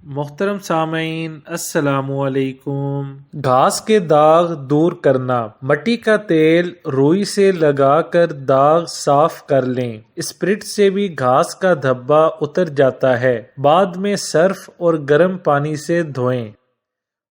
محترم سامعین السلام علیکم۔ گھاس کے داغ دور کرنا، مٹی کا تیل روئی سے لگا کر داغ صاف کر لیں۔ اسپرٹ سے بھی گھاس کا دھبا اتر جاتا ہے، بعد میں سرف اور گرم پانی سے دھوئیں۔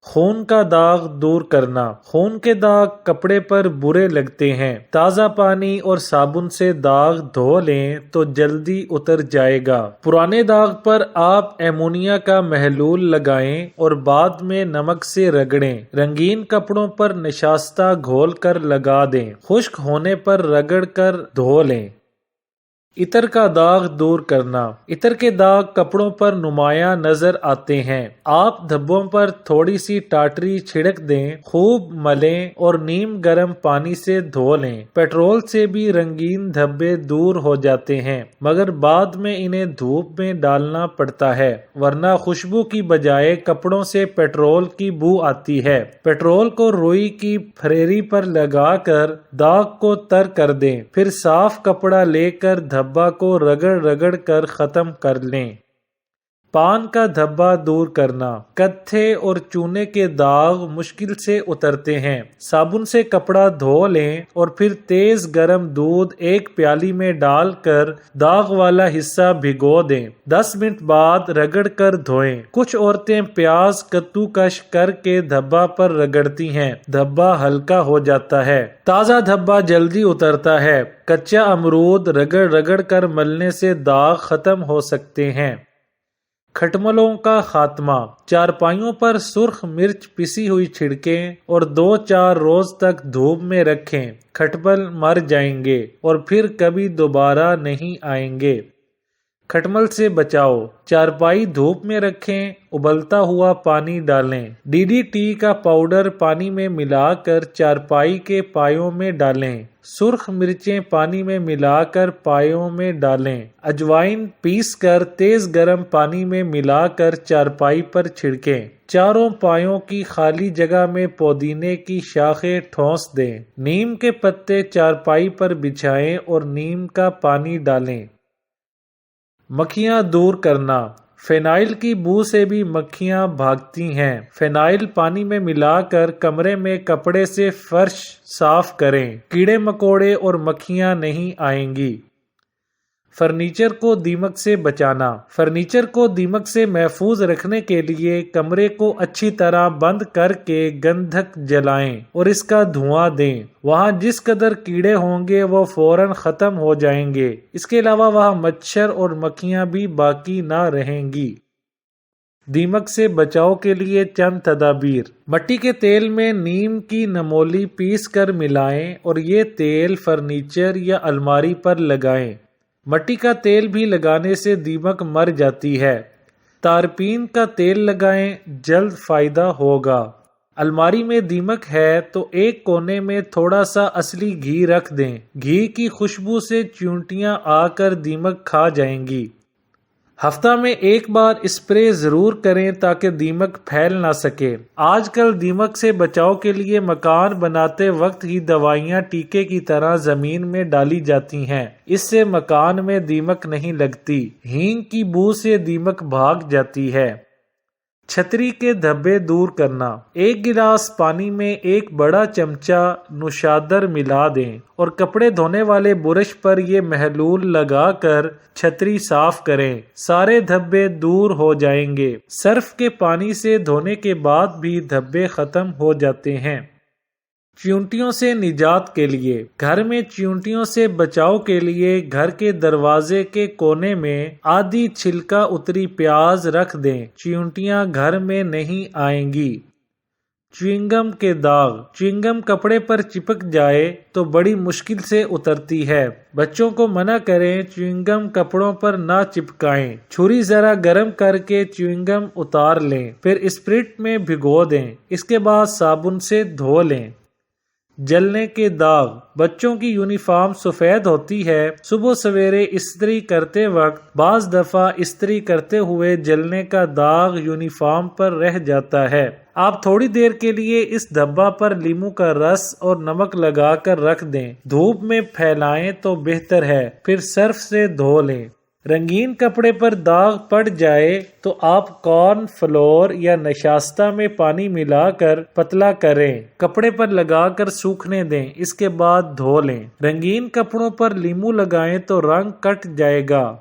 خون کا داغ دور کرنا، خون کے داغ کپڑے پر برے لگتے ہیں، تازہ پانی اور صابن سے داغ دھو لیں تو جلدی اتر جائے گا۔ پرانے داغ پر آپ ایمونیا کا محلول لگائیں اور بعد میں نمک سے رگڑیں۔ رنگین کپڑوں پر نشاستہ گھول کر لگا دیں، خشک ہونے پر رگڑ کر دھو لیں۔ عطر کا داغ دور کرنا، عطر کے داغ کپڑوں پر نمایاں نظر آتے ہیں۔ آپ دھبوں پر تھوڑی سی ٹاٹری چھڑک دیں، خوب ملیں اور نیم گرم پانی سے دھو لیں۔ پیٹرول سے بھی رنگین دھبے دور ہو جاتے ہیں، مگر بعد میں انہیں دھوپ میں ڈالنا پڑتا ہے، ورنہ خوشبو کی بجائے کپڑوں سے پیٹرول کی بو آتی ہے۔ پیٹرول کو روئی کی پھریری پر لگا کر داغ کو تر کر دیں، پھر صاف کپڑا لے کر دھبا کو رگڑ رگڑ کر ختم کر لیں۔ پان کا دھبا دور کرنا، کتھے اور چونے کے داغ مشکل سے اترتے ہیں۔ صابن سے کپڑا دھو لیں اور پھر تیز گرم دودھ ایک پیالی میں ڈال کر داغ والا حصہ بھگو دیں، 10 منٹ بعد رگڑ کر دھوئیں۔ کچھ عورتیں پیاز کدو کش کر کے دھبا پر رگڑتی ہیں، دھبا ہلکا ہو جاتا ہے۔ تازہ دھبا جلدی اترتا ہے، کچا امرود رگڑ رگڑ کر ملنے سے داغ ختم ہو سکتے ہیں۔ کھٹملوں کا خاتمہ، چارپائیوں پر سرخ مرچ پسی ہوئی چھڑکیں اور 2-4 روز تک دھوپ میں رکھیں، کھٹمل مر جائیں گے اور پھر کبھی دوبارہ نہیں آئیں گے۔ کھٹمل سے بچاؤ، چارپائی دھوپ میں رکھیں، ابلتا ہوا پانی ڈالیں۔ DDT کا پاؤڈر پانی میں ملا کر چارپائی کے پایوں میں ڈالیں۔ سرخ مرچیں پانی میں ملا کر پایوں میں ڈالیں۔ اجوائن پیس کر تیز گرم پانی میں ملا کر چارپائی پر چھڑکیں۔ چاروں پایوں کی خالی جگہ میں پودینے کی شاخیں ٹھونس دیں۔ نیم کے پتے چارپائی پر بچھائیں اور نیم کا پانی ڈالیں۔ مکھیاں دور کرنا، فینائل کی بو سے بھی مکھیاں بھاگتی ہیں۔ فینائل پانی میں ملا کر کمرے میں کپڑے سے فرش صاف کریں، کیڑے مکوڑے اور مکھیاں نہیں آئیں گی۔ فرنیچر کو دیمک سے بچانا، فرنیچر کو دیمک سے محفوظ رکھنے کے لیے کمرے کو اچھی طرح بند کر کے گندھک جلائیں اور اس کا دھواں دیں۔ وہاں جس قدر کیڑے ہوں گے وہ فوراً ختم ہو جائیں گے، اس کے علاوہ وہاں مچھر اور مکھیاں بھی باقی نہ رہیں گی۔ دیمک سے بچاؤ کے لیے چند تدابیر: مٹی کے تیل میں نیم کی نمولی پیس کر ملائیں اور یہ تیل فرنیچر یا الماری پر لگائیں۔ مٹی کا تیل بھی لگانے سے دیمک مر جاتی ہے۔ تارپین کا تیل لگائیں، جلد فائدہ ہوگا۔ الماری میں دیمک ہے تو ایک کونے میں تھوڑا سا اصلی گھی رکھ دیں، گھی کی خوشبو سے چیونٹیاں آ کر دیمک کھا جائیں گی۔ ہفتہ میں ایک بار اسپرے ضرور کریں تاکہ دیمک پھیل نہ سکے۔ آج کل دیمک سے بچاؤ کے لیے مکان بناتے وقت ہی دوائیاں ٹیکے کی طرح زمین میں ڈالی جاتی ہیں، اس سے مکان میں دیمک نہیں لگتی۔ ہینگ کی بو سے دیمک بھاگ جاتی ہے۔ چھتری کے دھبے دور کرنا، ایک گلاس پانی میں ایک بڑا چمچہ نوشادر ملا دیں اور کپڑے دھونے والے برش پر یہ محلول لگا کر چھتری صاف کریں، سارے دھبے دور ہو جائیں گے۔ سرف کے پانی سے دھونے کے بعد بھی دھبے ختم ہو جاتے ہیں۔ چیونٹیوں سے نجات کے لیے، گھر میں چیونٹیوں سے بچاؤ کے لیے گھر کے دروازے کے کونے میں آدھی چھلکا اتری پیاز رکھ دیں، چیونٹیاں گھر میں نہیں آئیں گی۔ چیونگم کے داغ، چیونگم کپڑے پر چپک جائے تو بڑی مشکل سے اترتی ہے، بچوں کو منع کریں چیونگم کپڑوں پر نہ چپکائیں۔ چھری ذرا گرم کر کے چیونگم اتار لیں، پھر اسپرٹ میں بھگو دیں، اس کے بعد صابن سے دھو لیں۔ جلنے کے داغ، بچوں کی یونیفارم سفید ہوتی ہے، صبح سویرے استری کرتے وقت بعض دفعہ استری کرتے ہوئے جلنے کا داغ یونیفارم پر رہ جاتا ہے۔ آپ تھوڑی دیر کے لیے اس دھبا پر لیموں کا رس اور نمک لگا کر رکھ دیں، دھوپ میں پھیلائیں تو بہتر ہے، پھر سرف سے دھو لیں۔ رنگین کپڑے پر داغ پڑ جائے تو آپ کارن فلور یا نشاستہ میں پانی ملا کر پتلا کریں، کپڑے پر لگا کر سوکھنے دیں، اس کے بعد دھو لیں۔ رنگین کپڑوں پر لیمو لگائیں تو رنگ کٹ جائے گا۔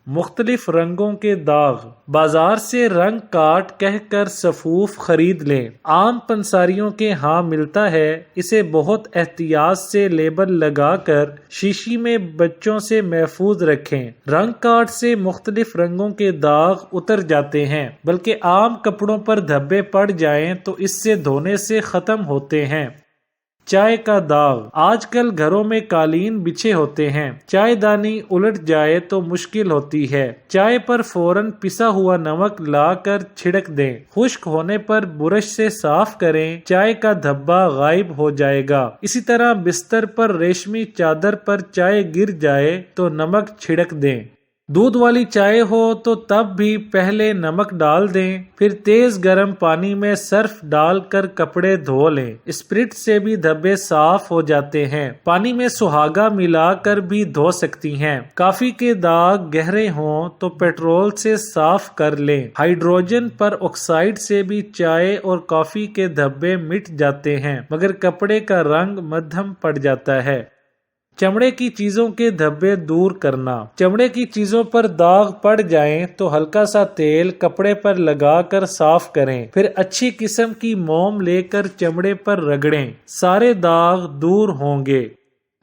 مختلف رنگوں کے داغ، بازار سے رنگ کاٹ کہہ کر سفوف خرید لیں، عام پنساریوں کے ہاں ملتا ہے، اسے بہت احتیاط سے لیبل لگا کر شیشی میں بچوں سے محفوظ رکھیں۔ رنگ کاٹ سے مختلف رنگوں کے داغ اتر جاتے ہیں، بلکہ عام کپڑوں پر دھبے پڑ جائیں تو اس سے دھونے سے ختم ہوتے ہیں۔ چائے کا داغ، آج کل گھروں میں قالین بچھے ہوتے ہیں، چائے دانی الٹ جائے تو مشکل ہوتی ہے، چائے پر فوراً پسا ہوا نمک لا کر چھڑک دیں، خشک ہونے پر برش سے صاف کریں، چائے کا دھبا غائب ہو جائے گا۔ اسی طرح بستر پر ریشمی چادر پر چائے گر جائے تو نمک چھڑک دیں۔ دودھ والی چائے ہو تو تب بھی پہلے نمک ڈال دیں، پھر تیز گرم پانی میں سرف ڈال کر کپڑے دھو لیں، اسپرٹ سے بھی دھبے صاف ہو جاتے ہیں۔ پانی میں سہاگا ملا کر بھی دھو سکتی ہیں۔ کافی کے داغ گہرے ہوں تو پیٹرول سے صاف کر لیں، ہائیڈروجن پر آکسائڈ سے بھی چائے اور کافی کے دھبے مٹ جاتے ہیں، مگر کپڑے کا رنگ مدھم پڑ جاتا ہے۔ چمڑے کی چیزوں کے دھبے دور کرنا، چمڑے کی چیزوں پر داغ پڑ جائیں تو ہلکا سا تیل کپڑے پر لگا کر صاف کریں، پھر اچھی قسم کی موم لے کر چمڑے پر رگڑیں، سارے داغ دور ہوں گے۔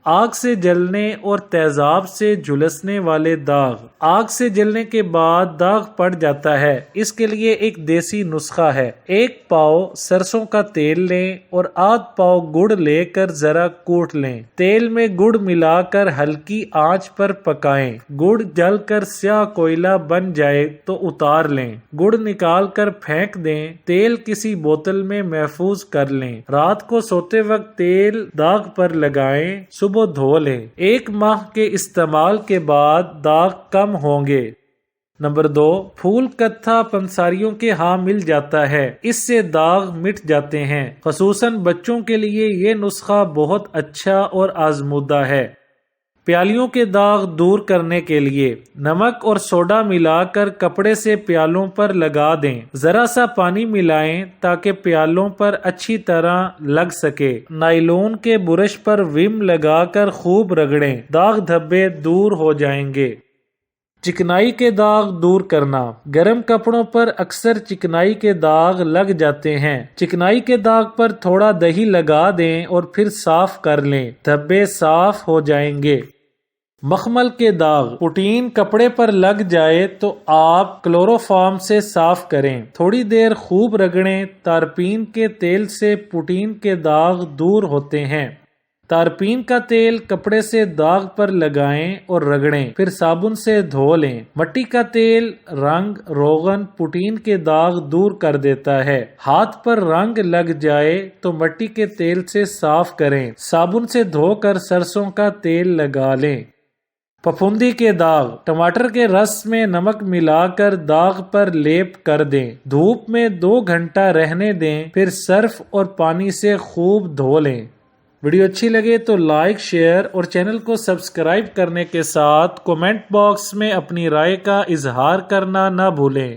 آگ سے جلنے اور تیزاب سے جھلسنے والے داغ، آگ سے جلنے کے بعد داغ پڑ جاتا ہے، اس کے لیے ایک دیسی نسخہ ہے۔ 1 پاؤ سرسوں کا تیل لیں اور آدھ پاؤ گڑ لے کر ذرا کوٹ لیں، تیل میں گڑ ملا کر ہلکی آنچ پر پکائیں، گڑ جل کر سیاہ کوئلہ بن جائے تو اتار لیں، گڑ نکال کر پھینک دیں، تیل کسی بوتل میں محفوظ کر لیں، رات کو سوتے وقت تیل داغ پر لگائیں، صبح دھو لیں، 1 ماہ کے استعمال کے بعد داغ کم ہوں گے۔ نمبر 2، پھول کتھا پنساریوں کے ہاں مل جاتا ہے، اس سے داغ مٹ جاتے ہیں، خصوصاً بچوں کے لیے یہ نسخہ بہت اچھا اور آزمودہ ہے۔ پیالیوں کے داغ دور کرنے کے لیے نمک اور سوڈا ملا کر کپڑے سے پیالوں پر لگا دیں، ذرا سا پانی ملائیں تاکہ پیالوں پر اچھی طرح لگ سکے، نائلون کے برش پر ویم لگا کر خوب رگڑیں، داغ دھبے دور ہو جائیں گے۔ چکنائی کے داغ دور کرنا، گرم کپڑوں پر اکثر چکنائی کے داغ لگ جاتے ہیں، چکنائی کے داغ پر تھوڑا دہی لگا دیں اور پھر صاف کر لیں، دھبے صاف ہو جائیں گے۔ مخمل کے داغ، پوٹین کپڑے پر لگ جائے تو آپ کلوروفارم سے صاف کریں، تھوڑی دیر خوب رگڑیں، تارپین کے تیل سے پوٹین کے داغ دور ہوتے ہیں۔ تارپین کا تیل کپڑے سے داغ پر لگائیں اور رگڑیں، پھر صابن سے دھو لیں۔ مٹی کا تیل، رنگ، روغن پوٹین کے داغ دور کر دیتا ہے۔ ہاتھ پر رنگ لگ جائے تو مٹی کے تیل سے صاف کریں، صابن سے دھو کر سرسوں کا تیل لگا لیں۔ پھپھوندی کے داغ، ٹماٹر کے رس میں نمک ملا کر داغ پر لیپ کر دیں، دھوپ میں 2 گھنٹہ رہنے دیں، پھر سرف اور پانی سے خوب دھو لیں۔ ویڈیو اچھی لگے تو لائک، شیئر اور چینل کو سبسکرائب کرنے کے ساتھ کومنٹ باکس میں اپنی رائے کا اظہار کرنا نہ بھولیں۔